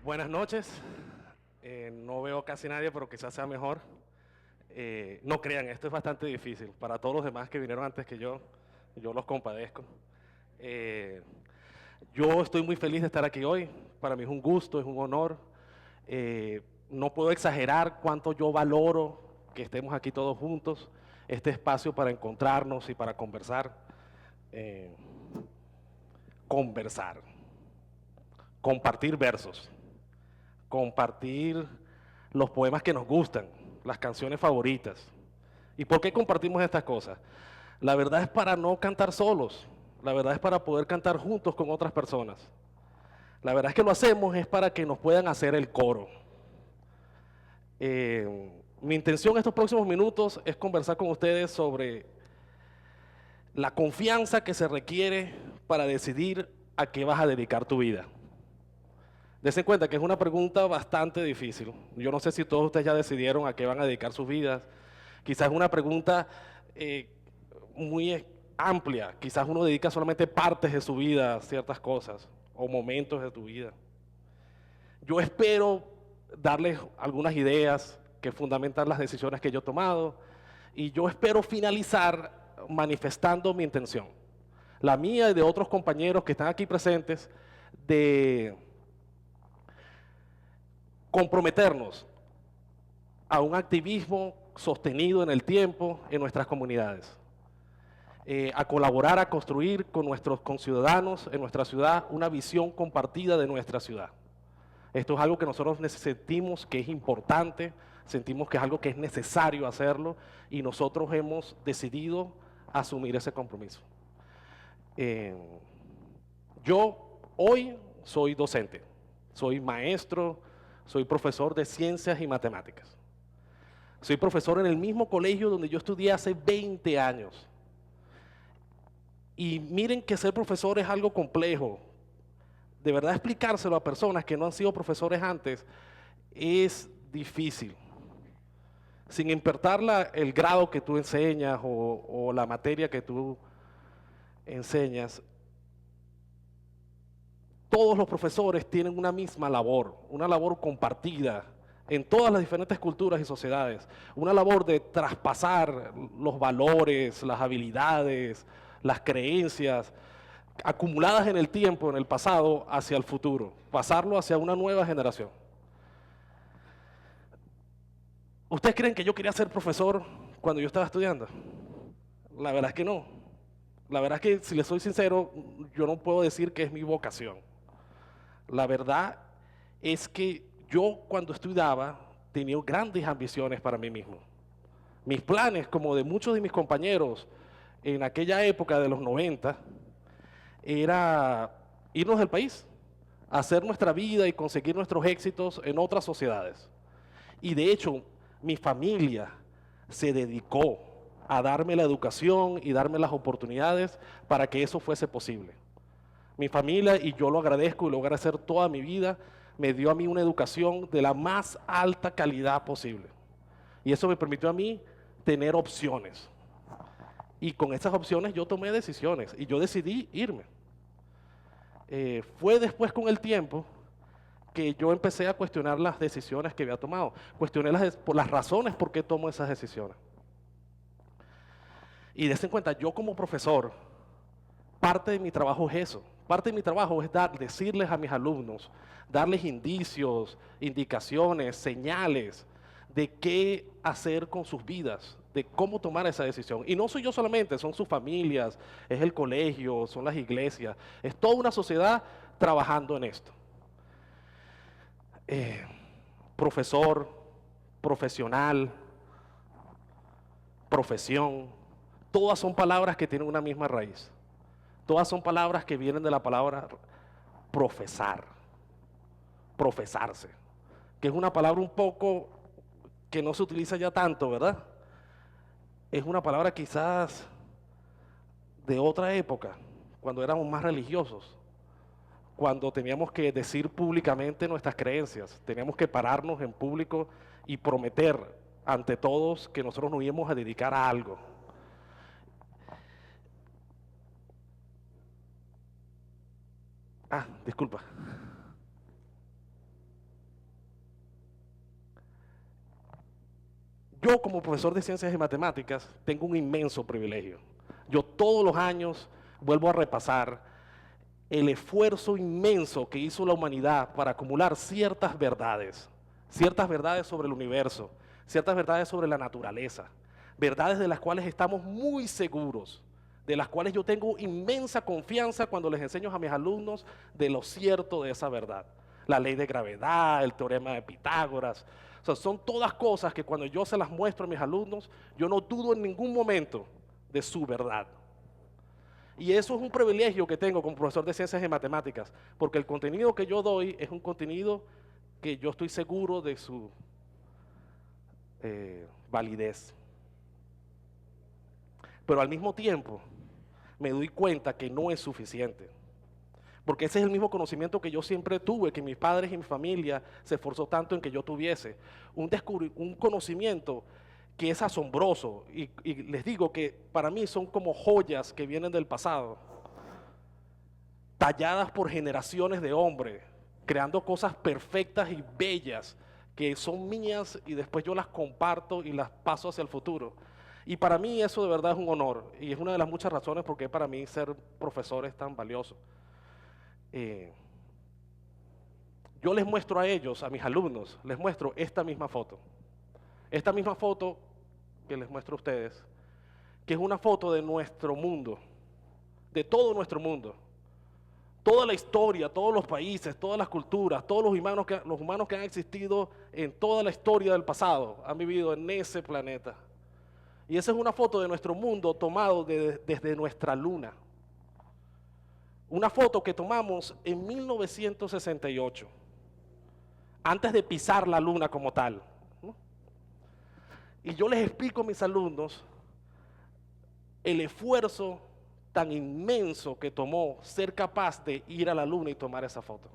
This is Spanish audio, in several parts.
Buenas noches. No veo casi nadie, pero quizás sea mejor. No crean, esto es bastante difícil. Para todos los demás que vinieron antes que yo los compadezco. Eh, yo estoy muy feliz de estar aquí hoy. Para mí es un gusto, es un honor. No puedo exagerar cuánto yo valoro que estemos aquí todos juntos, este espacio para encontrarnos y para conversar. Eh, conversar, compartir versos, compartir los poemas que nos gustan, las canciones favoritas. ¿Y por qué compartimos estas cosas? La verdad es para no cantar solos, la verdad es para poder cantar juntos con otras personas. La verdad es que lo hacemos es para que nos puedan hacer el coro. Mi intención en estos próximos minutos es conversar con ustedes sobre la confianza que se requiere para decidir a qué vas a dedicar tu vida. Dense cuenta que es una pregunta bastante difícil. Yo no sé si todos ustedes ya decidieron a qué van a dedicar sus vidas. Quizás es una pregunta eh, muy amplia. Quizás uno dedica solamente partes de su vida a ciertas cosas o momentos de tu vida. Yo espero darles algunas ideas que fundamentan las decisiones que yo he tomado y yo espero finalizar manifestando mi intención, la mía y de otros compañeros que están aquí presentes, de comprometernos a un activismo sostenido en el tiempo en nuestras comunidades, a colaborar a construir con nuestros conciudadanos en nuestra ciudad una visión compartida de nuestra ciudad. Esto es algo que nosotros sentimos que es importante, sentimos que es algo que es necesario hacerlo y nosotros hemos decidido asumir ese compromiso. Eh, yo hoy soy docente, soy maestro, soy profesor de ciencias y matemáticas. Soy profesor en el mismo colegio donde yo estudié hace 20 años. Y miren que ser profesor es algo complejo. De verdad explicárselo a personas que no han sido profesores antes es difícil. Sin importar el grado que tú enseñas o la materia que tú enseñas, todos los profesores tienen una misma labor, una labor compartida en todas las diferentes culturas y sociedades, una labor de traspasar los valores, las habilidades, las creencias acumuladas en el tiempo, en el pasado, hacia el futuro, pasarlo hacia una nueva generación. ¿Ustedes creen que yo quería ser profesor cuando yo estaba estudiando? La verdad es que no. La verdad es que, si les soy sincero, yo no puedo decir que es mi vocación. La verdad es que yo cuando estudiaba tenía grandes ambiciones para mí mismo. Mis planes, como de muchos de mis compañeros en aquella época de los 90, era irnos del país, hacer nuestra vida y conseguir nuestros éxitos en otras sociedades. Y de hecho, mi familia se dedicó a darme la educación y darme las oportunidades para que eso fuese posible. Mi familia, y yo lo agradezco y lo voy a agradecer toda mi vida, me dio a mí una educación de la más alta calidad posible. Y eso me permitió a mí tener opciones. Y con esas opciones yo tomé decisiones y yo decidí irme. Fue después con el tiempo que yo empecé a cuestionar las decisiones que había tomado. Cuestioné por las razones por qué tomo esas decisiones. Y dense en cuenta, yo como profesor, parte de mi trabajo es eso. Parte de mi trabajo es decirles a mis alumnos, darles indicios, indicaciones, señales de qué hacer con sus vidas, de cómo tomar esa decisión. Y no soy yo solamente, son sus familias, es el colegio, son las iglesias, es toda una sociedad trabajando en esto. Eh, Profesor, profesional, profesión, todas son palabras que tienen una misma raíz. Todas son palabras que vienen de la palabra profesar, profesarse, que es una palabra un poco que no se utiliza ya tanto, ¿verdad? Es una palabra quizás de otra época, cuando éramos más religiosos, cuando teníamos que decir públicamente nuestras creencias, teníamos que pararnos en público y prometer ante todos que nosotros nos íbamos a dedicar a algo. Disculpa. Yo como profesor de ciencias y matemáticas tengo un inmenso privilegio. Yo todos los años vuelvo a repasar el esfuerzo inmenso que hizo la humanidad para acumular ciertas verdades sobre el universo, ciertas verdades sobre la naturaleza, verdades de las cuales estamos muy seguros, de las cuales yo tengo inmensa confianza cuando les enseño a mis alumnos de lo cierto de esa verdad. La ley de gravedad, el teorema de Pitágoras, o sea, son todas cosas que cuando yo se las muestro a mis alumnos, yo no dudo en ningún momento de su verdad. Y eso es un privilegio que tengo como profesor de ciencias y matemáticas, porque el contenido que yo doy es un contenido que yo estoy seguro de su validez. Pero al mismo tiempo me doy cuenta que no es suficiente, porque ese es el mismo conocimiento que yo siempre tuve, que mis padres y mi familia se esforzó tanto en que yo tuviese, un conocimiento que es asombroso, y les digo que para mí son como joyas que vienen del pasado, talladas por generaciones de hombres, creando cosas perfectas y bellas que son mías y después yo las comparto y las paso hacia el futuro. Y para mí eso de verdad es un honor y es una de las muchas razones por qué para mí ser profesor es tan valioso. Yo les muestro a ellos, a mis alumnos, les muestro esta misma foto que les muestro a ustedes, que es una foto de nuestro mundo, de todo nuestro mundo. Toda la historia, todos los países, todas las culturas, todos los humanos que han existido en toda la historia del pasado, han vivido en ese planeta. Y esa es una foto de nuestro mundo tomado desde nuestra luna. Una foto que tomamos en 1968, antes de pisar la luna como tal, ¿no? Y yo les explico a mis alumnos el esfuerzo tan inmenso que tomó ser capaz de ir a la luna y tomar esa foto.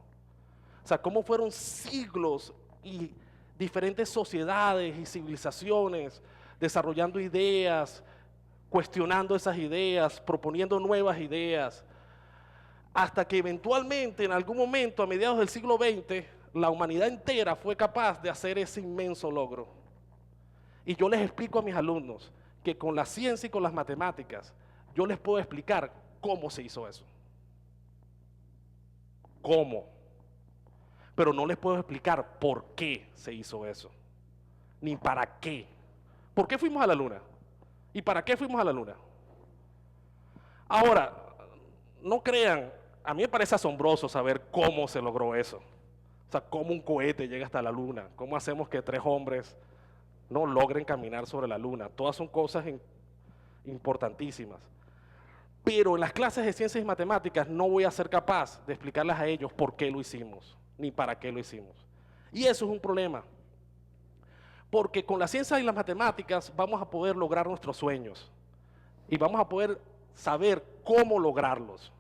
O sea, cómo fueron siglos y diferentes sociedades y civilizaciones desarrollando ideas, cuestionando esas ideas, proponiendo nuevas ideas, hasta que eventualmente, en algún momento, a mediados del siglo XX, la humanidad entera fue capaz de hacer ese inmenso logro. Y yo les explico a mis alumnos que con la ciencia y con las matemáticas, yo les puedo explicar cómo se hizo eso. ¿Cómo? Pero no les puedo explicar por qué se hizo eso, ni para qué. ¿Por qué fuimos a la luna? ¿Y para qué fuimos a la luna? Ahora, no crean, a mí me parece asombroso saber cómo se logró eso. O sea, cómo un cohete llega hasta la luna, cómo hacemos que 3 hombres no logren caminar sobre la luna. Todas son cosas importantísimas. Pero en las clases de ciencias y matemáticas no voy a ser capaz de explicarles a ellos por qué lo hicimos, ni para qué lo hicimos. Y eso es un problema. Porque con la ciencia y las matemáticas vamos a poder lograr nuestros sueños. Y vamos a poder saber cómo lograrlos.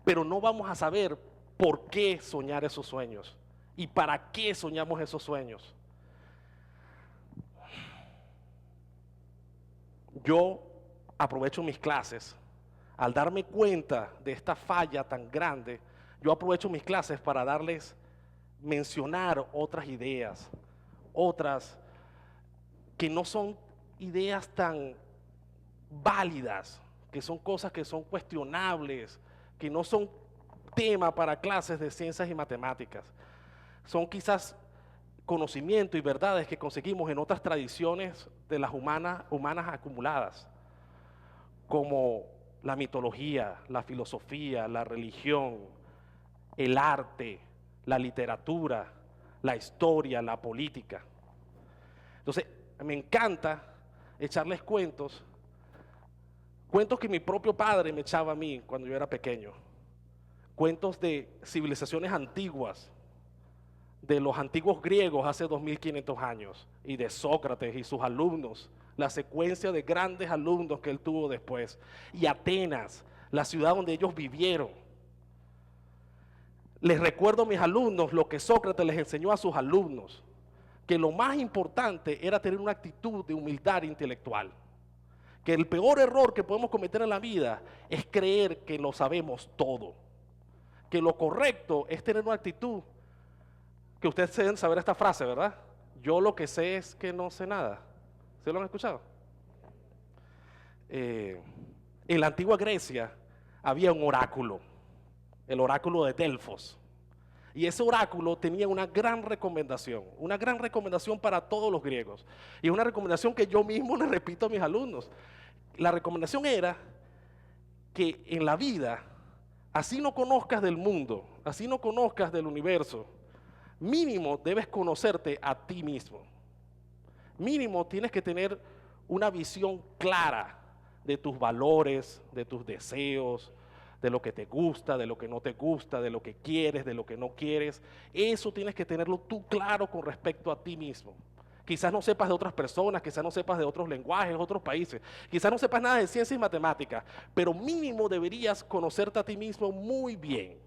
Pero no vamos a saber por qué soñar esos sueños. Y para qué soñamos esos sueños. Yo aprovecho mis clases. Al darme cuenta de esta falla tan grande, yo aprovecho mis clases para mencionar otras ideas, otras que no son ideas tan válidas, que son cosas que son cuestionables, que no son tema para clases de ciencias y matemáticas. Son quizás conocimiento y verdades que conseguimos en otras tradiciones de las humanas acumuladas, como la mitología, la filosofía, la religión, el arte, la literatura, la historia, la política. Entonces, me encanta echarles cuentos que mi propio padre me echaba a mí cuando yo era pequeño. Cuentos de civilizaciones antiguas, de los antiguos griegos hace 2500 años, y de Sócrates y sus alumnos, la secuencia de grandes alumnos que él tuvo después, y Atenas, la ciudad donde ellos vivieron. Les recuerdo a mis alumnos lo que Sócrates les enseñó a sus alumnos, que lo más importante era tener una actitud de humildad intelectual, que el peor error que podemos cometer en la vida es creer que lo sabemos todo, que lo correcto es tener una actitud, que ustedes deben saber esta frase, ¿verdad? Yo lo que sé es que no sé nada. ¿Ustedes lo han escuchado? En la antigua Grecia había un oráculo, el oráculo de Delfos. Y ese oráculo tenía una gran recomendación para todos los griegos. Y una recomendación que yo mismo le repito a mis alumnos. La recomendación era que en la vida, así no conozcas del mundo, así no conozcas del universo, mínimo debes conocerte a ti mismo. Mínimo tienes que tener una visión clara de tus valores, de tus deseos, de lo que te gusta, de lo que no te gusta, de lo que quieres, de lo que no quieres. Eso tienes que tenerlo tú claro con respecto a ti mismo. Quizás no sepas de otras personas, quizás no sepas de otros lenguajes, otros países, quizás no sepas nada de ciencia y matemáticas, pero mínimo deberías conocerte a ti mismo muy bien.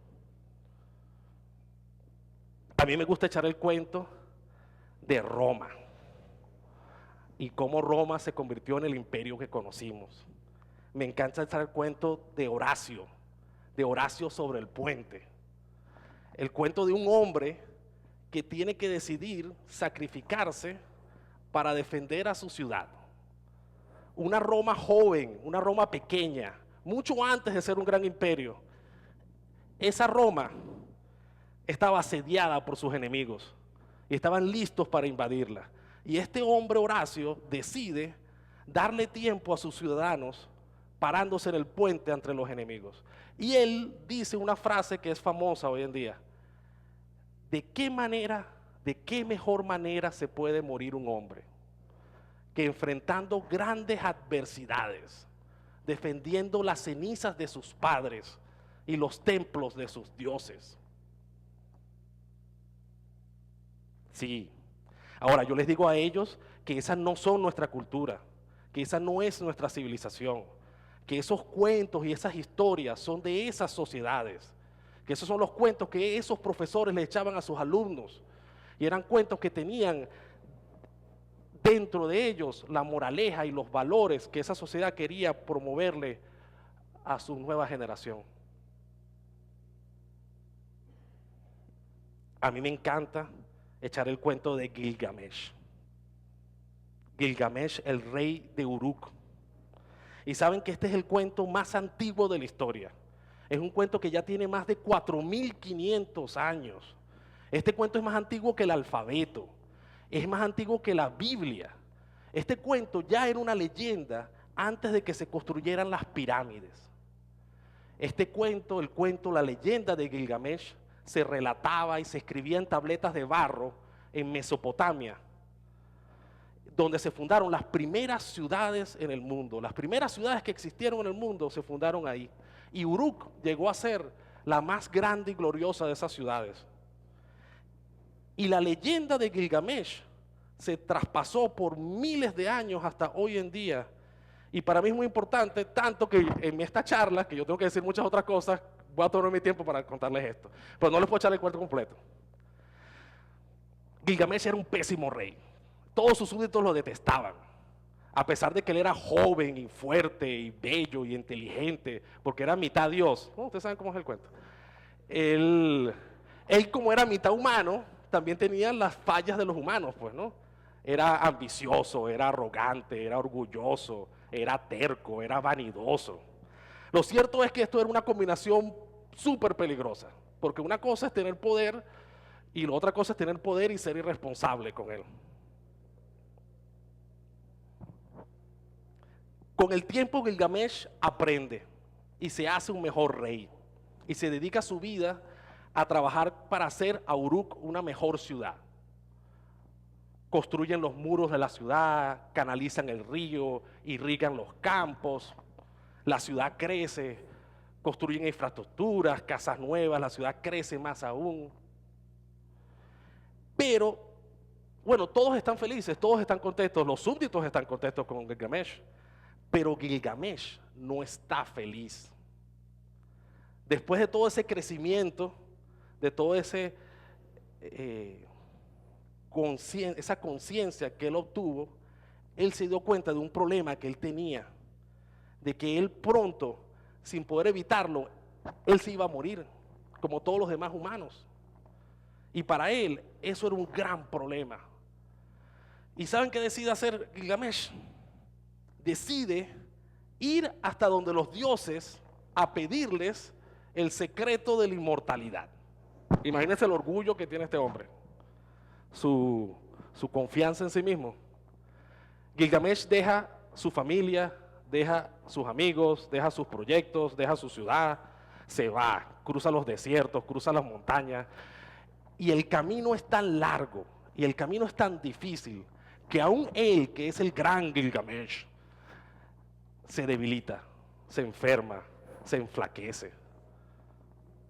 A mí me gusta echar el cuento de Roma y cómo Roma se convirtió en el imperio que conocimos. Me encanta echar el cuento de Horacio sobre el puente. El cuento de un hombre que tiene que decidir sacrificarse para defender a su ciudad. Una Roma joven, una Roma pequeña, mucho antes de ser un gran imperio. Esa Roma estaba asediada por sus enemigos y estaban listos para invadirla. Y este hombre Horacio decide darle tiempo a sus ciudadanos parándose en el puente entre los enemigos. Y él dice una frase que es famosa hoy en día. ¿De qué mejor manera se puede morir un hombre que enfrentando grandes adversidades, defendiendo las cenizas de sus padres y los templos de sus dioses? Sí. Ahora, yo les digo a ellos que esas no son nuestra cultura, que esa no es nuestra civilización, que esos cuentos y esas historias son de esas sociedades, que esos son los cuentos que esos profesores le echaban a sus alumnos, y eran cuentos que tenían dentro de ellos la moraleja y los valores que esa sociedad quería promoverle a su nueva generación. A mí me encanta echar el cuento de Gilgamesh. Gilgamesh, el rey de Uruk. Y saben que este es el cuento más antiguo de la historia. Es un cuento que ya tiene más de 4500 años. Este cuento es más antiguo que el alfabeto. Es más antiguo que la Biblia. Este cuento ya era una leyenda antes de que se construyeran las pirámides. Este cuento, la leyenda de Gilgamesh, se relataba y se escribía en tabletas de barro en Mesopotamia, donde se fundaron las primeras ciudades en el mundo. Las primeras ciudades que existieron en el mundo se fundaron ahí. Y Uruk llegó a ser la más grande y gloriosa de esas ciudades. Y la leyenda de Gilgamesh se traspasó por miles de años hasta hoy en día. Y para mí es muy importante, tanto que en esta charla, que yo tengo que decir muchas otras cosas, voy a tomar mi tiempo para contarles esto. Pero no les puedo echar el cuento completo. Gilgamesh era un pésimo rey. Todos sus súbditos lo detestaban. A pesar de que él era joven y fuerte y bello y inteligente, porque era mitad Dios. Ustedes saben cómo es el cuento. Él como era mitad humano, también tenía las fallas de los humanos, pues, ¿no? Era ambicioso, era arrogante, era orgulloso, era terco, era vanidoso. Lo cierto es que esto era una combinación súper peligrosa, porque una cosa es tener poder y la otra cosa es tener poder y ser irresponsable con él. Con el tiempo Gilgamesh aprende y se hace un mejor rey y se dedica su vida a trabajar para hacer a Uruk una mejor ciudad. Construyen los muros de la ciudad, canalizan el río, irrigan los campos, la ciudad crece, construyen infraestructuras, casas nuevas, la ciudad crece más aún. Pero, bueno, todos están felices, todos están contentos, los súbditos están contentos con Gilgamesh, pero Gilgamesh no está feliz. Después de todo ese crecimiento, de todo ese esa conciencia que él obtuvo, él se dio cuenta de un problema que él tenía, de que él pronto, sin poder evitarlo, él se iba a morir, como todos los demás humanos. Y para él eso era un gran problema. ¿Y saben qué decide hacer Gilgamesh? Decide ir hasta donde los dioses a pedirles el secreto de la inmortalidad. Imagínense el orgullo que tiene este hombre, su confianza en sí mismo. Gilgamesh deja su familia, deja sus amigos, deja sus proyectos, deja su ciudad, se va, cruza los desiertos, cruza las montañas, y el camino es tan largo y el camino es tan difícil que aún él, que es el gran Gilgamesh, se debilita, se enferma, se enflaquece.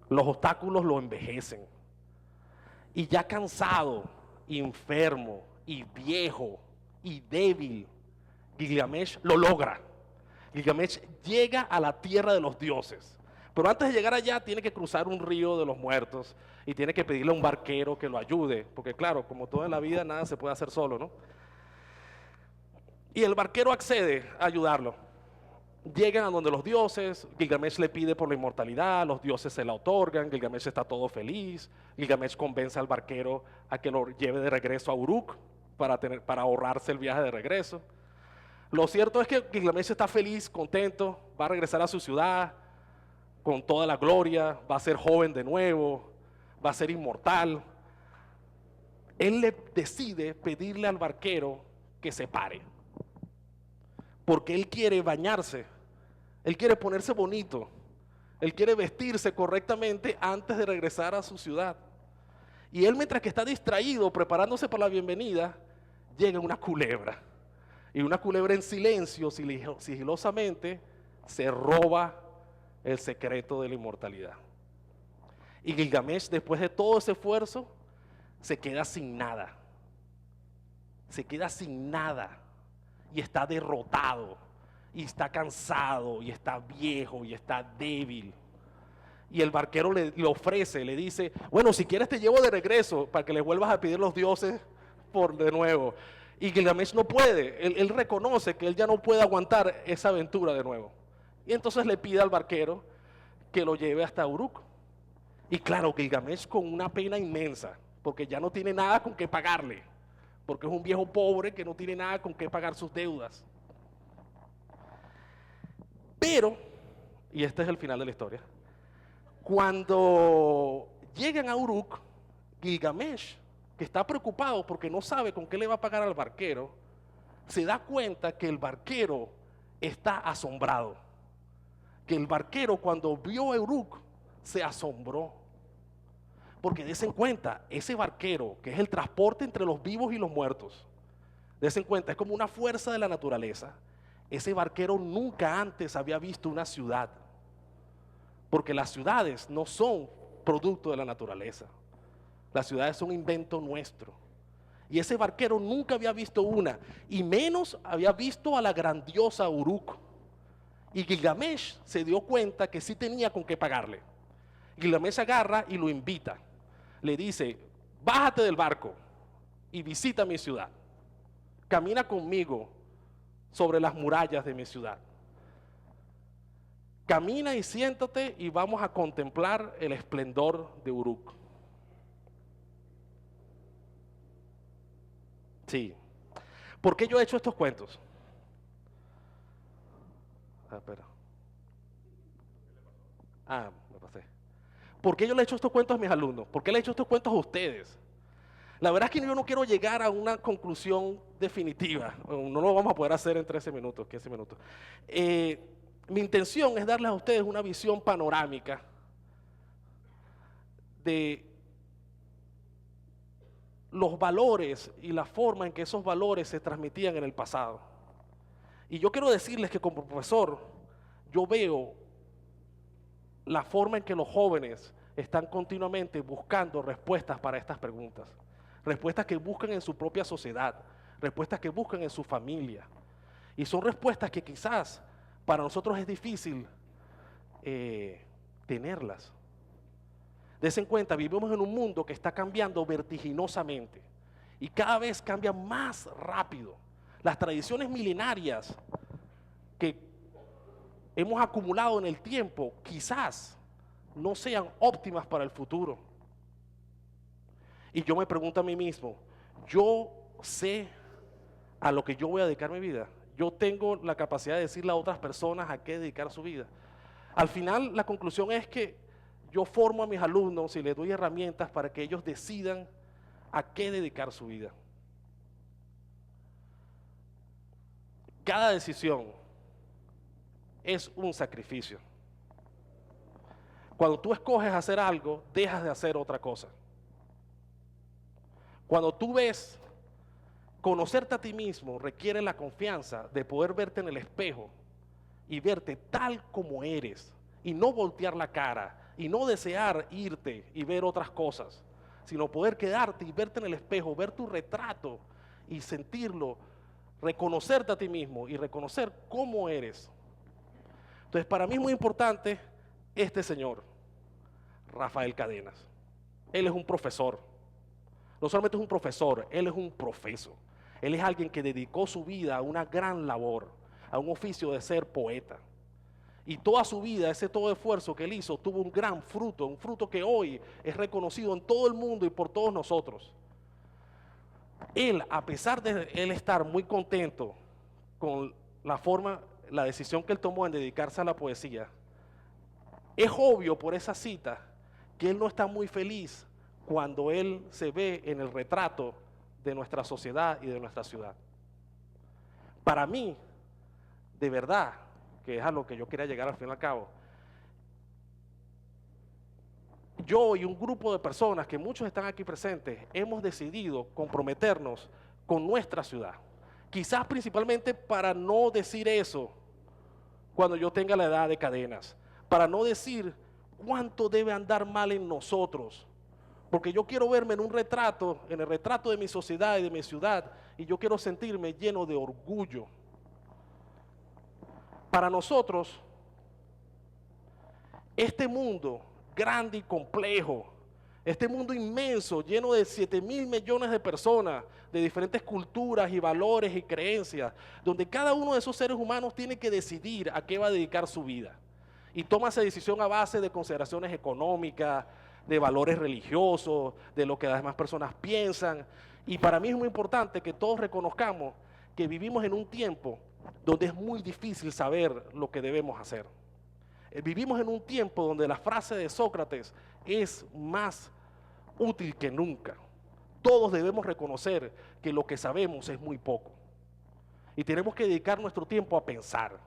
Los obstáculos lo envejecen. Y ya cansado, enfermo y viejo y débil, Gilgamesh lo logra. Gilgamesh llega a la tierra de los dioses. Pero antes de llegar allá tiene que cruzar un río de los muertos y tiene que pedirle a un barquero que lo ayude, porque claro, como todo en la vida, nada se puede hacer solo, ¿no? Y el barquero accede a ayudarlo. Llegan a donde los dioses, Gilgamesh le pide por la inmortalidad, los dioses se la otorgan, Gilgamesh está todo feliz, Gilgamesh convence al barquero a que lo lleve de regreso a Uruk para ahorrarse el viaje de regreso. Lo cierto es que Gilgamesh está feliz, contento, va a regresar a su ciudad con toda la gloria, va a ser joven de nuevo, va a ser inmortal. Él le decide pedirle al barquero que se pare, porque él quiere bañarse, él quiere ponerse bonito, él quiere vestirse correctamente antes de regresar a su ciudad. Y él, mientras que está distraído preparándose para la bienvenida, llega una culebra. Y una culebra en silencio, sigilosamente, se roba el secreto de la inmortalidad. Y Gilgamesh, después de todo ese esfuerzo, se queda sin nada. Se queda sin nada. Y está derrotado. Y está cansado. Y está viejo. Y está débil. Y el barquero le ofrece, le dice, bueno, si quieres te llevo de regreso para que le vuelvas a pedir los dioses por de nuevo. Y Gilgamesh no puede, él reconoce que él ya no puede aguantar esa aventura de nuevo. Y entonces le pide al barquero que lo lleve hasta Uruk. Y claro, Gilgamesh con una pena inmensa, porque ya no tiene nada con qué pagarle, porque es un viejo pobre que no tiene nada con qué pagar sus deudas. Pero, y este es el final de la historia, cuando llegan a Uruk, Gilgamesh, que está preocupado porque no sabe con qué le va a pagar al barquero, se da cuenta que el barquero está asombrado. Que el barquero cuando vio a Uruk se asombró. Porque desen cuenta, ese barquero, que es el transporte entre los vivos y los muertos, desen cuenta, es como una fuerza de la naturaleza. Ese barquero nunca antes había visto una ciudad. Porque las ciudades no son producto de la naturaleza. Las ciudades son un invento nuestro. Y ese barquero nunca había visto una, y menos había visto a la grandiosa Uruk. Y Gilgamesh se dio cuenta que sí tenía con qué pagarle. Gilgamesh agarra y lo invita. Le dice, bájate del barco y visita mi ciudad. Camina conmigo sobre las murallas de mi ciudad. Camina y siéntate y vamos a contemplar el esplendor de Uruk. Sí. ¿Por qué yo he hecho estos cuentos? Espera. Me pasé. ¿Por qué yo le he hecho estos cuentos a mis alumnos? ¿Por qué le he hecho estos cuentos a ustedes? La verdad es que yo no quiero llegar a una conclusión definitiva. No lo vamos a poder hacer en 13 minutos, 15 minutos. Mi intención es darles a ustedes una visión panorámica de los valores y la forma en que esos valores se transmitían en el pasado. Y yo quiero decirles que como profesor, yo veo la forma en que los jóvenes están continuamente buscando respuestas para estas preguntas. Respuestas que buscan en su propia sociedad, respuestas que buscan en su familia. Y son respuestas que quizás para nosotros es difícil tenerlas. Desen cuenta, vivimos en un mundo que está cambiando vertiginosamente y cada vez cambia más rápido. Las tradiciones milenarias que hemos acumulado en el tiempo quizás no sean óptimas para el futuro. Y yo me pregunto a mí mismo, yo sé a lo que yo voy a dedicar mi vida. Yo tengo la capacidad de decirle a otras personas a qué dedicar su vida. Al final, la conclusión es que yo formo a mis alumnos y les doy herramientas para que ellos decidan a qué dedicar su vida. Cada decisión es un sacrificio. Cuando tú escoges hacer algo, dejas de hacer otra cosa. Cuando tú ves, conocerte a ti mismo requiere la confianza de poder verte en el espejo y verte tal como eres y no voltear la cara y no desear irte y ver otras cosas, sino poder quedarte y verte en el espejo, ver tu retrato y sentirlo, reconocerte a ti mismo y reconocer cómo eres. Entonces, para mí es muy importante este señor, Rafael Cadenas. Él es un profesor. No solamente es un profesor, él es un profeso. Él es alguien que dedicó su vida a una gran labor, a un oficio de ser poeta. Y toda su vida, ese todo esfuerzo que él hizo, tuvo un gran fruto, un fruto que hoy es reconocido en todo el mundo y por todos nosotros. Él, a pesar de él estar muy contento con la decisión que él tomó en dedicarse a la poesía, es obvio por esa cita que él no está muy feliz cuando él se ve en el retrato de nuestra sociedad y de nuestra ciudad. Para mí, de verdad, que es a lo que yo quería llegar al fin y al cabo, yo y un grupo de personas, que muchos están aquí presentes, hemos decidido comprometernos con nuestra ciudad. Quizás principalmente para no decir eso cuando yo tenga la edad de Cadenas, para no decir cuánto debe andar mal en nosotros, porque yo quiero verme en un retrato, en el retrato de mi sociedad y de mi ciudad, y yo quiero sentirme lleno de orgullo. Para nosotros, este mundo grande y complejo, este mundo inmenso, lleno de 7.000 millones de personas, de diferentes culturas y valores y creencias, donde cada uno de esos seres humanos tiene que decidir a qué va a dedicar su vida. Y toma esa decisión a base de consideraciones económicas, de valores religiosos, de lo que las demás personas piensan. Y para mí es muy importante que todos reconozcamos que vivimos en un tiempo donde es muy difícil saber lo que debemos hacer. Vivimos en un tiempo donde la frase de Sócrates es más útil que nunca. Todos debemos reconocer que lo que sabemos es muy poco. Y tenemos que dedicar nuestro tiempo a pensar,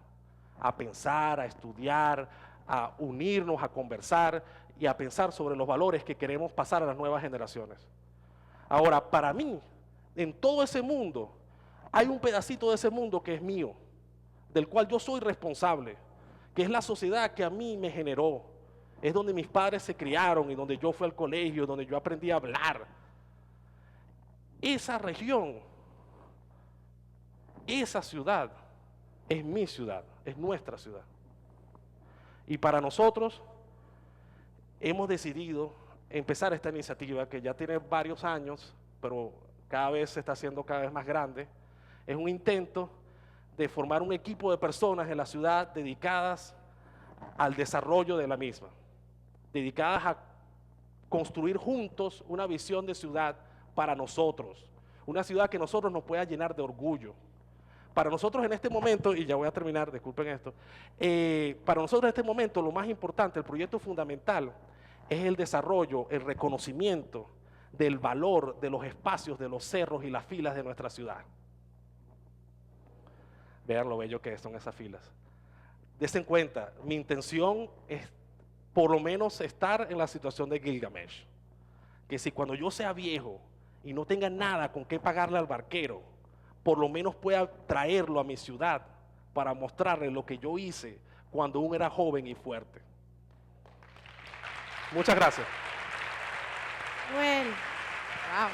a estudiar, a unirnos, a conversar y a pensar sobre los valores que queremos pasar a las nuevas generaciones. Ahora, para mí, en todo ese mundo, hay un pedacito de ese mundo que es mío, del cual yo soy responsable, que es la sociedad que a mí me generó, es donde mis padres se criaron y donde yo fui al colegio, donde yo aprendí a hablar. Esa región, esa ciudad, es mi ciudad, es nuestra ciudad. Y para nosotros hemos decidido empezar esta iniciativa que ya tiene varios años, pero cada vez se está haciendo cada vez más grande. Es un intento de formar un equipo de personas en la ciudad dedicadas al desarrollo de la misma, dedicadas a construir juntos una visión de ciudad para nosotros, una ciudad que nosotros nos pueda llenar de orgullo. Para nosotros en este momento, y ya voy a terminar, disculpen esto, para nosotros en este momento lo más importante, el proyecto fundamental, es el desarrollo, el reconocimiento del valor de los espacios, de los cerros y las filas de nuestra ciudad. Vean lo bello que son esas filas. Desen cuenta, mi intención es por lo menos estar en la situación de Gilgamesh. Que si cuando yo sea viejo y no tenga nada con qué pagarle al barquero, por lo menos pueda traerlo a mi ciudad para mostrarle lo que yo hice cuando aún era joven y fuerte. Muchas gracias. Bueno, wow.